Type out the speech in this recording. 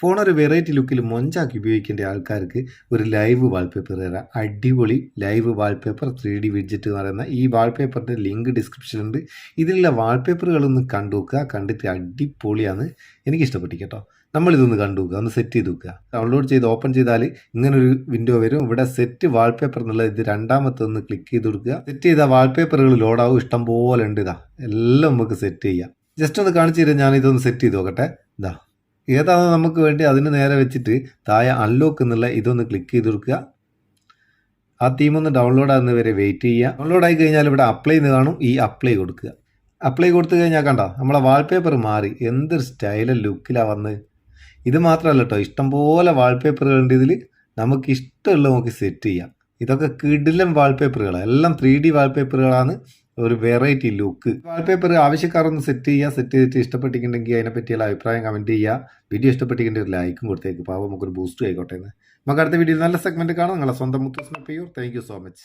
Phone ഒരു variety ലുക്കിൽ മൊഞ്ചാക്കി ഉപയോഗിക്കേണ്ട ആൾക്കാർക്ക് ഒരു ലൈവ് വാൾപേപ്പർ തരാം. അടിപൊളി ലൈവ് വാൾപേപ്പർ 3D വിഡ്ജറ്റ് എന്ന് പറയുന്ന ഈ വാൾപേപ്പറിൻ്റെ ലിങ്ക് ഡിസ്ക്രിപ്ഷനിലുണ്ട്. ഇതിലുള്ള വാൾപേപ്പറുകളൊന്ന് കണ്ടു നോക്കുക. കണ്ടിട്ട് അടിപൊളിയാണ്, എനിക്ക് ഇഷ്ടപ്പെട്ടു കേട്ടോ. നമ്മളിതൊന്ന് കണ്ടു നോക്കുക, ഒന്ന് സെറ്റ് ചെയ്ത് നോക്കുക. ഡൗൺലോഡ് ചെയ്ത് ഓപ്പൺ ചെയ്താൽ ഇങ്ങനൊരു വിൻഡോ വരും. ഇവിടെ സെറ്റ് വാൾപേപ്പർ എന്നുള്ള ഇത് രണ്ടാമത്തെ ഒന്ന് ക്ലിക്ക് ചെയ്ത് കൊടുക്കുക. സെറ്റ് ചെയ്ത വാൾപേപ്പറുകൾ ലോഡാവും, ഇഷ്ടം പോലെ ഉണ്ട്. ഇതാ എല്ലാം നമുക്ക് സെറ്റ് ചെയ്യാം. ജസ്റ്റ് ഒന്ന് കാണിച്ചു തരാം. ഞാനിതൊന്ന് സെറ്റ് ചെയ്ത് നോക്കട്ടെ. ഇതാ ഏതാണോ നമുക്ക് വേണ്ടി അതിന് നേരെ വെച്ചിട്ട് താഴെ അൺലോക്ക് എന്നുള്ള ഇതൊന്ന് ക്ലിക്ക് ചെയ്ത് കൊടുക്കുക. ആ തീമൊന്ന് ഡൗൺലോഡ് ആകുന്ന വരെ വെയിറ്റ് ചെയ്യുക. ഡൗൺലോഡ് ആയി കഴിഞ്ഞാൽ ഇവിടെ അപ്ലൈ എന്ന് കാണും, ഈ അപ്ലൈ കൊടുക്കുക. അപ്ലൈ കൊടുത്തു കഴിഞ്ഞാൽ കണ്ടോ നമ്മളെ വാൾപേപ്പർ മാറി. എന്തൊരു സ്റ്റൈലൽ ലുക്കിലാണ് വന്നത്. ഇത് മാത്രമല്ല കേട്ടോ, ഇഷ്ടംപോലെ വാൾപേപ്പറുകളുണ്ട് ഇതിൽ. നമുക്ക് ഇഷ്ടമുള്ള നമുക്ക് സെറ്റ് ചെയ്യാം. ഇതൊക്കെ കിടിലൻ വാൾപേപ്പറുകളാണ്, എല്ലാം 3D വാൾപേപ്പറുകളാണ്. ഒരു വെറൈറ്റി ലുക്ക് വാൾപേപ്പർ ആവശ്യക്കാരൊന്ന് സെറ്റ് ചെയ്തിട്ട് ഇഷ്ടപ്പെട്ടിട്ടുണ്ടെങ്കിൽ അതിനെപ്പറ്റിയുള്ള അഭിപ്രായം കമൻറ്റ് ചെയ്യുക. വീഡിയോ ഇഷ്ടപ്പെട്ടിട്ടുണ്ടെങ്കിൽ ഒരു ലൈക്കും കൊടുത്തേക്ക്, പാവം നമുക്കൊരു ബൂസ്റ്റ് ആയിക്കോട്ടെ എന്ന്. നമുക്ക് അടുത്ത വീഡിയോയിൽ നല്ല സെഗ്മെൻറ്റ് കാണാം. നിങ്ങളെ സ്വന്തം Muthus Meppayur. Thank you so much.